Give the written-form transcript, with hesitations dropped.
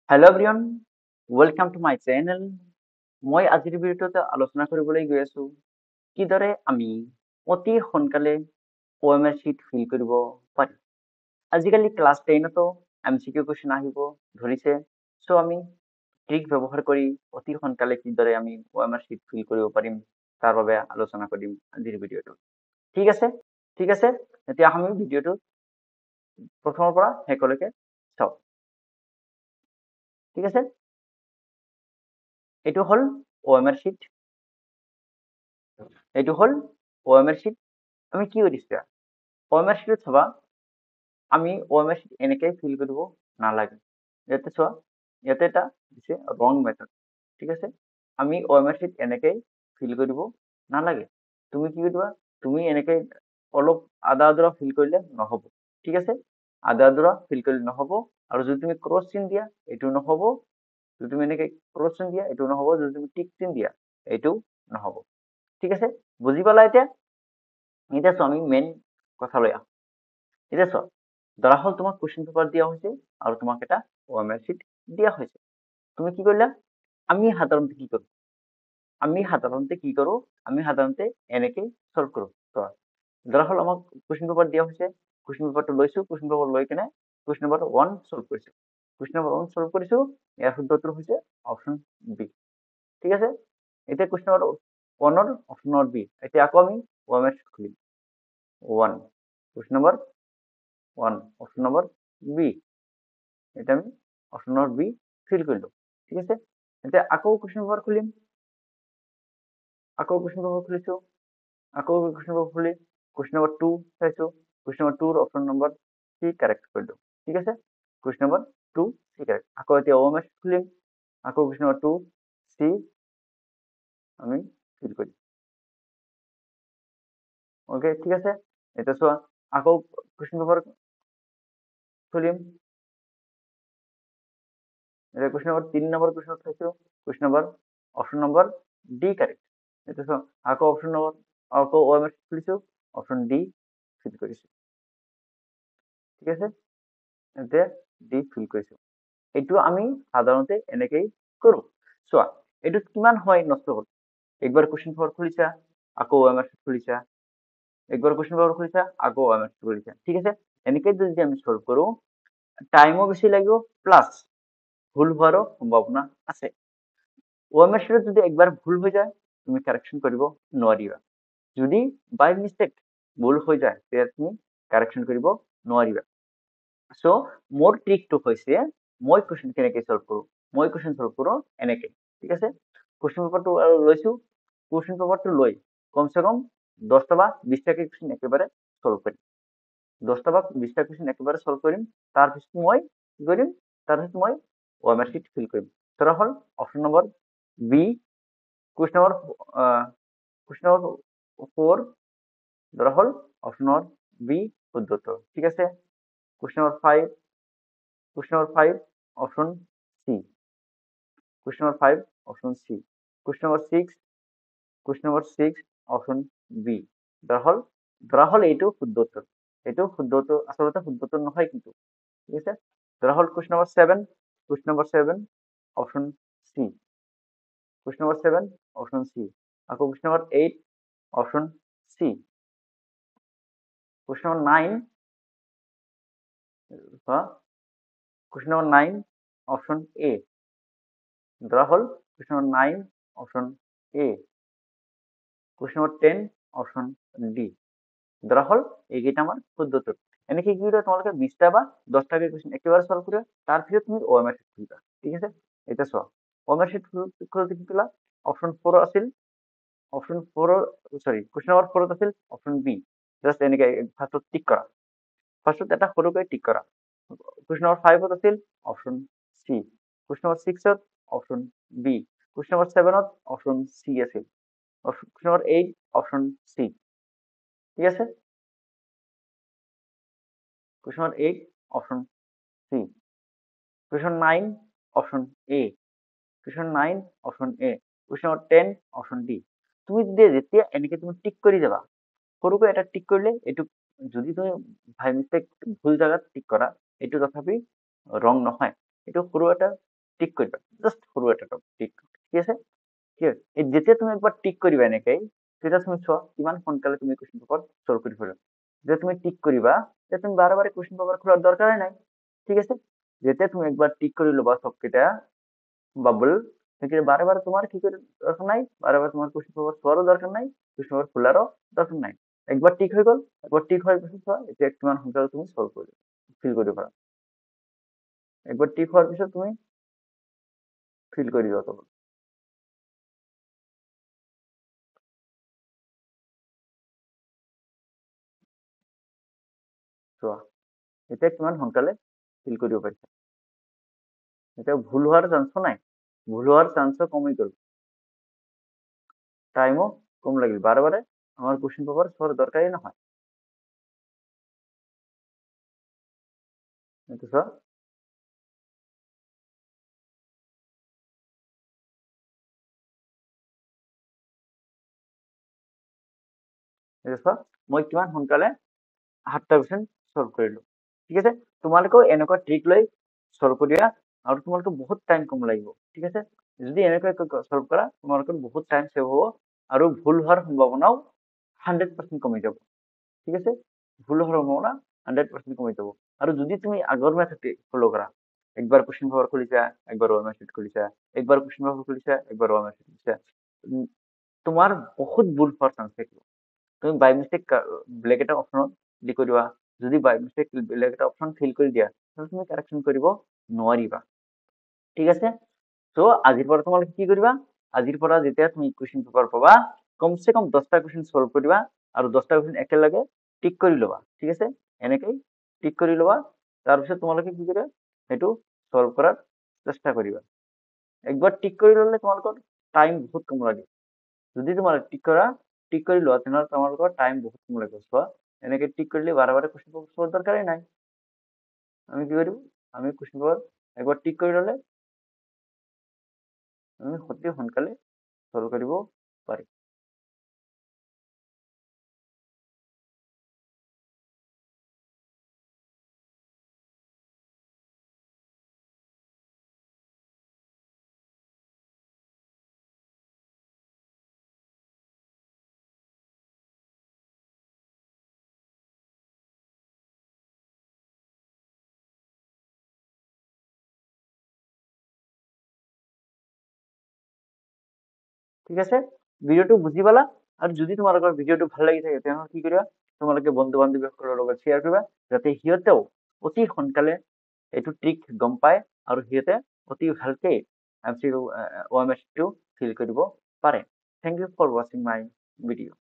Hello' everyone, welcome to my channel. মই আজিৰ ভিডিঅ'টোত আলোচনা কৰিবলৈ গৈ আছো কিদৰে আমি অতি সোনকালে OMR শ্বিট ফিল কৰিব পাৰি। আজিকালি ক্লাছ 10তো MCQ কুৱেশ্যন আহিব ধৰিছে, চ' আমি ট্ৰিক ব্যৱহাৰ কৰি অতি সোনকালে কিদৰে আমি OMR শ্বিট ফিল কৰিব পাৰিম তাৰ বাবে আলোচনা কৰিম আজিৰ ভিডিঅ'টো। ঠিক আছে, ঠিক আছে। এতিয়া আমি ভিডিঅ'টো প্ৰথমৰ পৰা শেষলৈকে চাওঁ। ঠিক আছে, এইটো হ'ল OMR শ্বিট। এইটো হ'ল OMR শ্বিট। আমি কি কৰিছো OMR শ্বিটত চাবা, আমি OMR শ্বিট এনেকৈ ফিল কৰিব নালাগে। ইয়াতে চোৱা, ইয়াতে এটা দিছে ৰং মেথড। ঠিক আছে, আমি OMR শ্বিট এনেকৈ ফিল কৰিব নালাগে। তুমি কি কৰিবা, তুমি এনেকৈ অলপ আদা আদৰা ফিল কৰিলে নহ'ব। ঠিক আছে, আদা আদৰা ফিল কৰিলে নহ'ব। আৰু যদি তুমি ক্ৰছ চিন দিয়া এইটো নহ'ব, যদি তুমি এনেকৈ ক্ৰছ চিন দিয়া এইটো নহ'ব, যদি তুমি টিক চিন দিয়া এইটো নহ'ব। ঠিক আছে, বুজি পালা? এতিয়া এতিয়া চোৱা, আমি মেইন কথালৈ আহোঁ। এতিয়া চোৱা, ধৰা হ'ল তোমাক কুৱেশ্যন পেপাৰ দিয়া হৈছে আৰু তোমাক এটা OMR শ্বিট দিয়া হৈছে। তুমি কি কৰিলা? আমি সাধাৰণতে কি কৰোঁ? আমি সাধাৰণতে এনেকৈ চল্ভ কৰোঁ। চোৱা, ধৰা হ'ল আমাক কুৱেশ্যন পেপাৰ দিয়া হৈছে, কুৱেশ্যন পেপাৰটো লৈছোঁ, কুৱেশ্যন পেপাৰ লৈ কিনে কুৱেশ্যন নম্বৰ 1 চল্ভ কৰিছোঁ। কুৱেশ্যন নম্বৰ 1 চল্ভ কৰিছোঁ, ইয়াৰ শুদ্ধটো হৈছে অপশ্যন বি। ঠিক আছে, এতিয়া কুৱেশ্যন নম্বৰ 1ৰ অপশ্যন নম্বৰ বি। এতিয়া আকৌ আমি OMR শ্বিট খুলিম। 1 question number 1 option number B. এটা আমি অপশ্যন নম্বৰ বি ফিল কৰিলোঁ। ঠিক আছে, এতিয়া আকৌ কুৱেশ্যন পেপাৰ খুলিম, আকৌ কুৱেশ্যন পেপাৰ খুলিছোঁ, আকৌ কুৱেশ্যন পেপাৰ খুলি কুৱেশ্যন নম্বৰ 2 চাইছোঁ, কুৱেশ্যন নম্বৰ 2ৰ অপশ্যন নম্বৰ চি কাৰেক্ট কৰিলোঁ। ঠিক আছে, কুৱেশ্যন নম্বৰ 2 চি কাৰেক্ট। আকৌ এতিয়া OMR শ্বিট খুলিম, আকৌ কুৱেশ্যন নম্বৰ 2 চি আমি ফিল কৰিম। ওকে, ঠিক আছে। এতিয়া চোৱা, আকৌ কুৱেশ্যন পেপাৰ খুলিম, এতিয়া কুৱেশ্যন নম্বৰ 3 নম্বৰ কুৱেশ্যন চাইছোঁ, question number option number D correct. এতিয়া চোৱা, আকৌ অপশ্যন নম্বৰ আকৌ OMR শ্বিট খুলিছোঁ, অপশ্যন ডি ফিল কৰিছোঁ। ঠিক আছে, এতিয়া ডি ফিল কৰিছোঁ। এইটো আমি সাধাৰণতে এনেকেই কৰোঁ। চোৱা, এইটোত কিমান সময় নষ্ট হ'ল? একবাৰ কুৱেশ্যন পেপাৰ খুলিছা, আকৌ OMR শ্বিট খুলিছা, একবাৰ কুৱেশ্যন পেপাৰ খুলিছা, আকৌ OMR শ্বিট খুলিছা। ঠিক আছে, এনেকৈ যদি আমি সলভ কৰোঁ, টাইমও বেছি লাগিব, প্লাছ ভুল হোৱাৰো সম্ভাৱনা আছে। OMR শ্বিটত যদি একবাৰ ভুল হৈ যায়, তুমি কাৰেকশ্যন কৰিব নোৱাৰিবা। যদি বাই মিষ্টেক ভুল হৈ যায়, তেতিয়া তুমি কাৰেকশ্যন কৰিব নোৱাৰিবা। চ' মোৰ ট্ৰিকটো হৈছে, মই কুৱেশ্যন কেনেকৈ সলভ কৰোঁ? মই কুৱেশ্যন সলভ কৰোঁ এনেকৈ। ঠিক আছে, কুৱেশ্যন পেপাৰটো লৈছোঁ, কুৱেশ্যন পেপাৰটো লৈ কমচে কম 10টা বা 20টাকৈ কুৱেশ্যন একেবাৰে সলভ কৰিম। 10টা বা 20টা কুৱেশ্যন একেবাৰে সলভ কৰিম। তাৰপিছত মই কি কৰিম? তাৰপিছত মই OMR শ্বিট ফিল কৰিম। ধৰা হ'ল option number B, question number 4, ধৰা হ'ল অপশ্যন নম্বৰ বি শুদ্ধটো। ঠিক আছে, question number 5, question number 5 option C, question number 5 option C, question number 6, question number 6 option B. ধৰা হ'ল এইটো শুদ্ধ উত্তৰ। এইটো শুদ্ধ উত্তৰ, আচলতে শুদ্ধ উত্তৰ নহয় কিন্তু। ঠিক আছে, ধৰা হ'ল question number 7, question number 7 option C, question number 7 option C, আকৌ question number 8 option C, question number 9, question number 9 option A. ধৰা হ'ল question number 9 option A, question number 10 option D. ধৰা হ'ল এইকেইটা আমাৰ শুদ্ধ উত্তৰ। এনেকৈ কি কৰিবা, তোমালোকে 20টা বা 10টাকৈ কুৱেশ্যন একেবাৰে সলভ কৰিবা, তাৰপিছত তুমি OMR শ্বিট খুলিবা। ঠিক আছে, এতিয়া চোৱা, OMR শ্বিট খোলোতে কি কৰিলা? অপশ্যন 4 আছিল, অপশ্যন 4ৰ কুৱেশ্যন নম্বৰ 4ত আছিল অপশ্যন বি। জাষ্ট এনেকৈ ফাৰ্ষ্টত টিক কৰা, ফাৰ্ষ্টত এটা সৰুকৈ টিক কৰা। কুৱেশ্যন নম্বৰ 5ত আছিল অপশ্যন চি, কুৱেশ্যন নম্বৰ 6ত অপশ্যন বি, কুৱেশ্যন নম্বৰ 7ত অপশ্যন চি আছিল, কুৱেশ্যন নম্বৰ 8 অপশ্যন চি। ঠিক আছে, question number 8 option C, question 9 option A, question 9 option A, question number 10 option D. তুমি যেতিয়া এনেকৈ তুমি টিক কৰি যাবা, সৰুকৈ এটা টিক কৰিলে এইটো, যদি তুমি বাই মিষ্টেক ভুল জাগাত টিক কৰা, এইটো তথাপি ৰং নহয়। এইটো সৰু এটা টিক কৰিবা জাষ্ট সৰু এটা টিক ঠিক আছে কি যেতিয়া তুমি একবাৰ টিক কৰিবা এনেকৈ তেতিয়া তুমি চোৱা কিমান সোনকালে তুমি কুৱেশ্যন পেপাৰ সলভ কৰি পাৰিবা যেতিয়া তুমি টিক কৰিবা তেতিয়া তুমি বাৰে বাৰে কুৱেশ্যন পেপাৰ খোলাৰ দৰকাৰে নাই ঠিক আছে যেতিয়া তুমি একবাৰ টিক কৰি ল'বা সবকেইটা বাবল সেক্ষেত্রে বারে বারে তোমার কি করে দরকার নাই বারে বারে তোমার কোশ্চেন পেপার শোয়ারও দরকার নাই কোশ্চেন পেপার খোলারও দরকার নাই একবার টিক হয়ে গেল একবার টিক হওয়ার পিছনে এটা একটু সোনকালে তুমি সলভ করে ফিল করতে পারো একবার টিক হওয়ার পিছনে তুমি ফিল করে দিও তখন চোৱা এতিয়া কিমান সোনকালে ফিল কৰিব পাৰিছা এতিয়া ভুল হোৱাৰ চান্সো নাই ভুল হোৱাৰ চান্সও কমি গ'ল টাইমও কম লাগিল বাৰে বাৰে আমাৰ কোশ্চেন পেপাৰ সবাৰ দৰকাৰই নহয় এইটো চোৱা এইটো চোৱা মই কিমান সোনকালে 7টা কুৱেশ্যন সলভ কৰিলো ঠিক আছে তোমালোকেও এনেকুৱা ট্ৰিক লৈ সলভ কৰিবা আৰু তোমালোকৰ বহুত টাইম কম লাগিব ঠিক আছে যদি এনেকৈ সলভ কৰা তোমালোকৰ বহুত টাইম সেভ হ'ব আৰু ভুল হোৱাৰ সম্ভাৱনাও 100% কমি যাব ঠিক আছে ভুল হোৱাৰ সম্ভাৱনা 100% কমি যাব আৰু যদি তুমি আগৰ মেথডে ফলো কৰা একবার কোশ্চেন পেপার খুলিছা একবার ওএমআর শিট খুলিছা একবার কোশ্চেন পেপার খুলিছা একবার ওএমআর শিট খুলিছা তোমার বহুত ভুল হওয়ার চান্স থাকিব তুমি বাই মিস্টেক বেলেগ এটা অপশনত ক্লিক কৰি দিবা যদি বাই মিস্টেক বেলেগ এটা অপশন ফিল কৰি দিয়া তাহলে তুমি কাৰেকশন কৰিব নোৱাৰিবা ঠিক আছে তো আজিৰ পৰা তোমালোকে কি কৰিবা আজিৰ পৰা যেতিয়া তুমি কুৱেশ্যন পেপাৰ পাবা কমসে কম 10টা কুৱেশ্যন সলভ কৰিবা আৰু 10টা কুৱেশ্যন একেলগে টিক কৰি ল'বা ঠিক আছে এনেকৈ টিক কৰি ল'বা তাৰপিছত তোমালোকে কি কৰিবা সেইটো সলভ কৰাৰ চেষ্টা কৰিবা একবাৰ টিক কৰি ল'লে তোমালোকৰ টাইম বহুত কম লাগে যদি তোমাৰ টিক কৰে লোৱা তেনেহ'লে তোমালোকৰ টাইম বহুত কম লাগিব চোৱা এনেকে টিক কৰিলে বাৰে বাৰে কুৱেশ্যন পেপাৰ চোৱাৰ দৰকাৰেই নাই আমি কি কৰিম আমি কুৱেশ্যন পেপাৰ একবাৰ টিক কৰি ল'লে আমি অতি সোনকালে সলভ কৰিব পাৰিম ঠিক আছে ভিডিঅ'টো বুজি পালা আৰু যদি তোমালোকৰ ভিডিঅ'টো ভাল লাগি থাকে তেনেহ'লে কি কৰিবা তোমালোকে বন্ধু বান্ধৱীসকলৰ লগত শ্বেয়াৰ কৰিবা যাতে সিহঁতেও অতি সোনকালে এইটো ট্ৰিক গম পায় আৰু সিহঁতে অতি ভালকে OMS টো ফিল কৰিব পাৰে থেংক ইউ ফৰ ৱাচিং মাই ভিডিঅ'